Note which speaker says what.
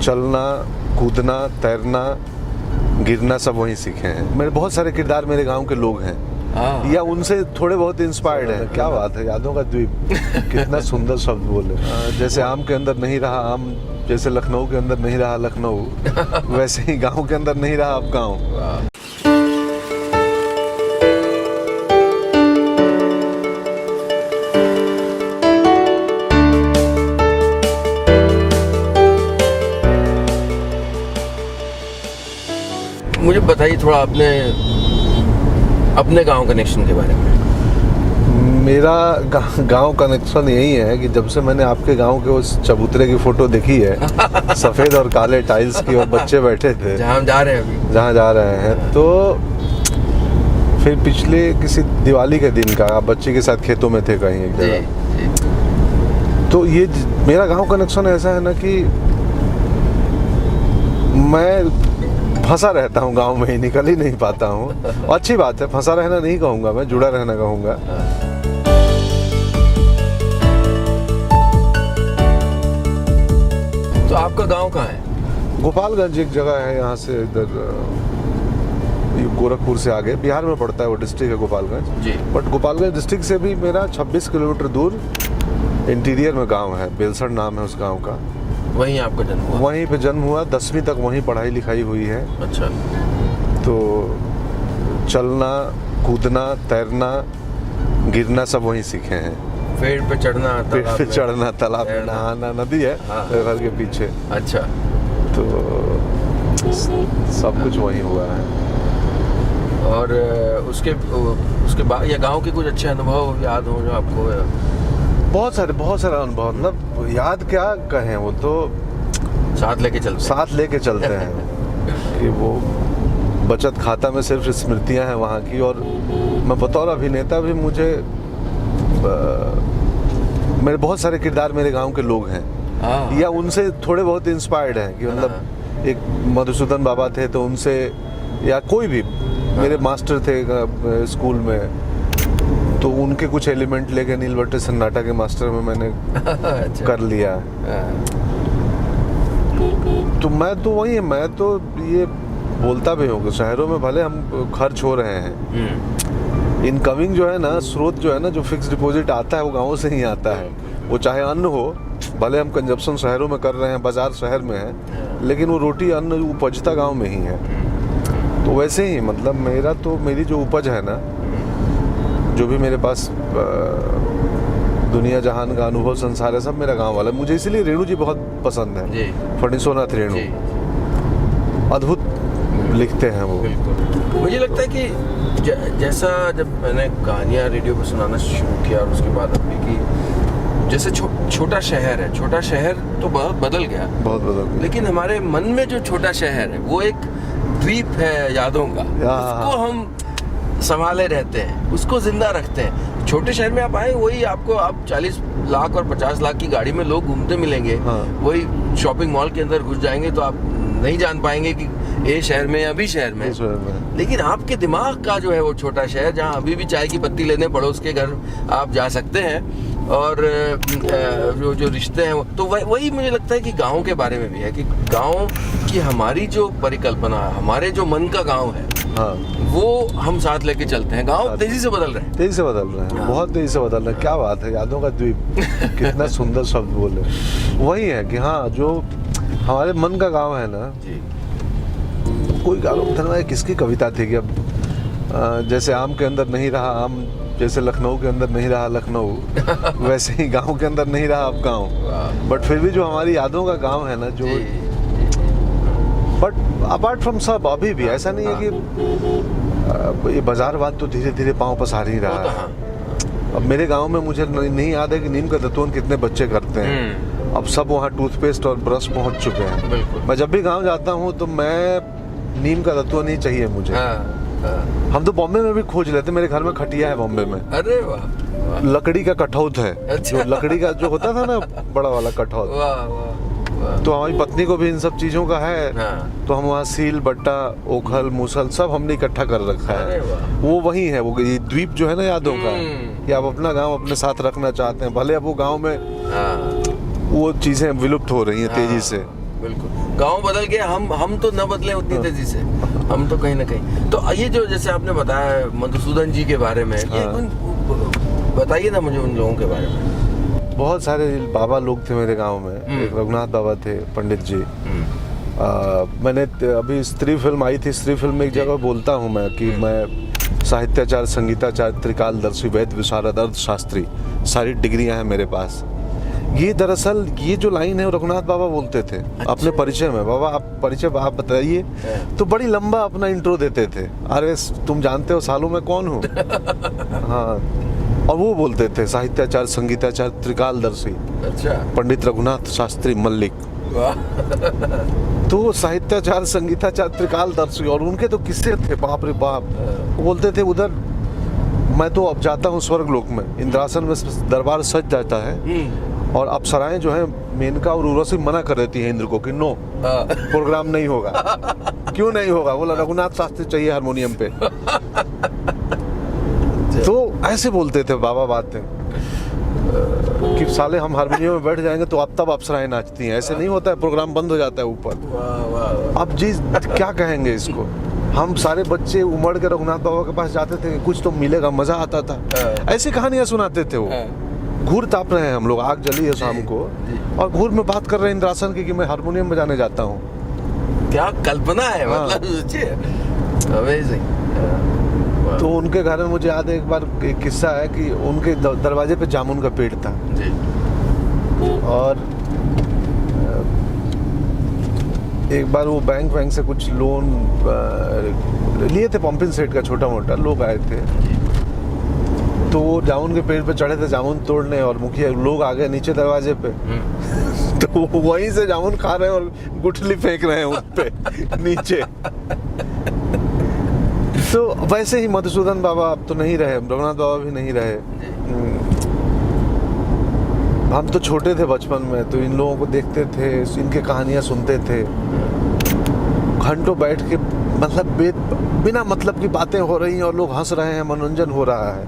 Speaker 1: चलना, कूदना, तैरना, गिरना सब वहीं सीखे हैं। मेरे बहुत सारे किरदार मेरे गांव के लोग हैं या उनसे थोड़े बहुत इंस्पायर्ड है। क्या बात है, यादों का द्वीप, कितना सुंदर शब्द बोले। जैसे आम के अंदर नहीं रहा आम, जैसे लखनऊ के अंदर नहीं रहा लखनऊ, वैसे ही गांव के अंदर नहीं रहा अब गांव।
Speaker 2: मुझे बताइए थोड़ा अपने गांव कनेक्शन के बारे में।
Speaker 1: मेरा गांव कनेक्शन यही है कि जब से मैंने आपके गांव के उस चबूतरे की फोटो देखी है, सफेद और काले टाइल्स की, और बच्चे बैठे थे
Speaker 2: जहाँ हम जा रहे हैं अभी,
Speaker 1: जहाँ जा रहे हैं, तो फिर पिछले किसी दिवाली के दिन का आप बच्चे के साथ खेतों में थे कहीं एक जगह, तो ये मेरा गांव कनेक्शन ऐसा है ना कि मैं फंसा रहता हूँ गांव में ही, निकल ही नहीं पाता हूँ। अच्छी बात है, फंसा रहना नहीं कहूँगा मैं, जुड़ा रहना कहूँगा।
Speaker 2: तो आपका गांव कहाँ है?
Speaker 1: गोपालगंज एक जगह है, यहाँ से इधर गोरखपुर से आगे बिहार में पड़ता है, वो डिस्ट्रिक्ट है गोपालगंज जी। बट गोपालगंज डिस्ट्रिक्ट से भी मेरा 26 किलोमीटर दूर इंटीरियर में गांव है, बेलसर नाम है उस गांव का।
Speaker 2: वहीं आपका जन्म हुआ?
Speaker 1: वहीं पे जन्म हुआ, 10वीं तक वहीं पढ़ाई लिखाई हुई है।
Speaker 2: अच्छा।
Speaker 1: तो चलना, कूदना, तैरना, गिरना सब वहीं सीखे हैं।
Speaker 2: पेड़ पे चढ़ना,
Speaker 1: पेड़ पे चढ़ना, तालाब में नहाना, नदी है घर के पीछे।
Speaker 2: अच्छा।
Speaker 1: तो सब कुछ वहीं हुआ है।
Speaker 2: और उसके बाद या गांव के कुछ अच्छे अनुभव याद हो जो आपको?
Speaker 1: बहुत सारे अनुभव, मतलब याद क्या कहें, वो तो
Speaker 2: साथ लेके चलते
Speaker 1: हैं कि वो बचत खाता में सिर्फ स्मृतियां हैं वहाँ की। और मैं बतौर अभिनेता भी मेरे बहुत सारे किरदार मेरे गांव के लोग हैं या उनसे थोड़े बहुत इंस्पायर्ड हैं कि मतलब एक मधुसूदन बाबा थे तो उनसे, या कोई भी मेरे मास्टर थे स्कूल में, तो उनके कुछ एलिमेंट लेके नीलबट्टे सन्नाटा के मास्टर में मैंने कर लिया। तो मैं तो ये बोलता भी हूँ कि शहरों में भले हम खर्च हो रहे हैं, इनकमिंग जो है ना, स्रोत जो है ना, जो फिक्स डिपॉजिट आता है वो गाँव से ही आता है। वो चाहे अन्न हो, भले हम कंजप्शन शहरों में कर रहे हैं, बाजार शहर में है, लेकिन वो रोटी अन्न उपजता गाँव में ही है। तो वैसे ही मतलब मेरी जो उपज है ना, जो भी मेरे पास दुनिया जहान का अनुभव संसार है, सब मेरा गांव वाला। मुझे इसलिए रेणु जी बहुत पसंद है, फणिसोनाथ रेणु, अद्भुत लिखते हैं वो।
Speaker 2: मुझे लगता है कि जैसा जब मैंने कहानियाँ रेडियो पर सुनाना शुरू किया और उसके बाद अभी की, जैसे छोटा शहर तो बहुत बदल गया, लेकिन हमारे मन में जो छोटा शहर है वो एक द्वीप है यादों का, उसको हम संभाले रहते हैं, उसको जिंदा रखते हैं। छोटे शहर में आप आए, वही आपको आप 40 लाख और 50 लाख की गाड़ी में लोग घूमते मिलेंगे। वही शॉपिंग मॉल के अंदर घुस जाएंगे तो आप नहीं जान पाएंगे कि ए शहर में या बी शहर में। लेकिन आपके दिमाग का जो है वो छोटा शहर, जहाँ अभी भी चाय की पत्ती लेने पड़ोस के घर आप जा सकते हैं, और जो रिश्ते हैं तो वही मुझे लगता है कि गाँव के बारे में भी है कि गाँव की हमारी जो परिकल्पना, हमारे जो मन का गाँव है, वो हम साथ लेके चलते हैं। गाँव तेजी से बदल रहे हैं,
Speaker 1: बहुत तेजी से बदल रहे हैं। क्या बात है, यादों का द्वीप, कितना सुंदर शब्द बोले। वही है कि हाँ, जो हमारे मन का गाँव है ना, कोई गाँव किसकी कविता थी कि अब जैसे आम के अंदर नहीं रहा आम, जैसे लखनऊ के अंदर नहीं रहा लखनऊ, वैसे ही गांव के अंदर नहीं रहा अब गांव। बट फिर भी जो हमारी यादों का गांव है ना, जो बट अपार्ट फ्रॉम सब अभी भी ऐसा नहीं है कि ये बाजारवाद तो धीरे धीरे पांव पसार ही रहा है। अब मेरे गांव में मुझे नहीं याद है कि नीम का दतवन कितने बच्चे करते हैं। अब सब वहाँ टूथपेस्ट और ब्रश पहुँच चुके हैं। मैं जब भी गाँव जाता हूँ तो मैं नीम का दतवन ही चाहिए मुझे। हम तो बॉम्बे में भी खोज लेते, मेरे घर में खटिया है बॉम्बे में।
Speaker 2: अरे वाह।
Speaker 1: लकड़ी का कठौत है।
Speaker 2: अच्छा।
Speaker 1: जो लकड़ी का जो होता था ना, बड़ा वाला कठौत। तो हमारी पत्नी को भी इन सब चीजों का है। तो हम वहाँ सील, बट्टा, ओखल, मूसल सब हमने इकट्ठा कर रखा है। वो वही है, वो ये द्वीप जो है ना यादों का, कि आप अपना गांव अपने साथ रखना चाहते हैं, भले अब वो गांव में वो चीजें विलुप्त हो रही हैं तेजी से,
Speaker 2: बिल्कुल। गांव बदल गया, हम तो न बदले उतनी तेजी से, हम तो कहीं ना कहीं। तो ये जो जैसे आपने बताया मधुसूदन जी के बारे में, ये बताइए ना मुझे उन लोगों के बारे में।
Speaker 1: बहुत सारे बाबा लोग थे मेरे गांव में। एक रघुनाथ बाबा थे, पंडित जी। मैंने अभी स्त्री फिल्म आई थी, स्त्री फिल्म में एक जगह बोलता हूँ मैं कि मैं साहित्याचार्य, संगीताचार्य, त्रिकालदर्शी, वैद्य विशारद, अर्थशास्त्री, सारी डिग्रियां हैं मेरे पास। ये दरअसल ये जो लाइन है वो रघुनाथ बाबा बोलते थे अपने परिचय में। बाबा आप परिचय आप बताइए, तो बड़ी लंबा अपना इंट्रो देते थे। अरे तुम जानते हो सालों में कौन हूँ। हाँ, और वो बोलते थे साहित्याचार्य, संगीताचार्य, त्रिकालदर्शी, अच्छा, पंडित रघुनाथ शास्त्री मल्लिक। तो साहित्याचार्य, संगीताचार्य, त्रिकालदर्शी, और उनके तो किस्से थे बाप रे बाप। वो बोलते थे उधर मैं तो अब जाता हूँ स्वर्ग लोक में, इंद्रासन में दरबार सज जाता है और अप्सराएं जो है मेनका और उर्वशी मना कर देती है इंद्र को कि नो, प्रोग्राम नहीं होगा। क्यों नहीं होगा? बोला रघुनाथ शास्त्री चाहिए हारमोनियम पे। तो ऐसे बोलते थे बाबा बातें कि साले हम हारमोनियम में बैठ जाएंगे तो अब तब अप्सराएं नाचती हैं। ऐसे नहीं होता है, प्रोग्राम बंद हो जाता है ऊपर। अब जी क्या कहेंगे इसको। हम सारे बच्चे उमड़ के रघुनाथ बाबा के पास जाते थे, कुछ तो मिलेगा, मजा आता था। ऐसी कहानियां सुनाते थे वो। घूर ताप रहे हैं हम लोग, आग जली है शाम को, और घूर में बात कर रहे हैं इंद्रासन की कि मैं हारमोनियम बजाने जाता हूँ।
Speaker 2: क्या कल्पना है, मतलब अमेजिंग।
Speaker 1: तो उनके घर में मुझे याद है एक बार एक किस्सा है कि उनके दरवाजे पे जामुन का पेड़ था जी। और एक बार वो बैंक से कुछ लोन लिए थे, पंपिंग सेट का छोटा मोटा, लोग आए थे। तो वो जामुन के पेड़ पे चढ़े थे जामुन तोड़ने, और मुखिया लोग आ गए नीचे दरवाजे पे। तो वहीं से जामुन खा रहे हैं और गुठली फेंक रहे हैं उन पे नीचे। तो वैसे ही मधुसूदन बाबा अब तो नहीं रहे, रघुनाथ बाबा भी नहीं रहे। हम तो छोटे थे बचपन में, तो इन लोगों को देखते थे, इनके कहानियां सुनते थे, घंटों बैठ के, मतलब बिना मतलब की बातें हो रही हैं और लोग हंस रहे हैं, मनोरंजन हो रहा है।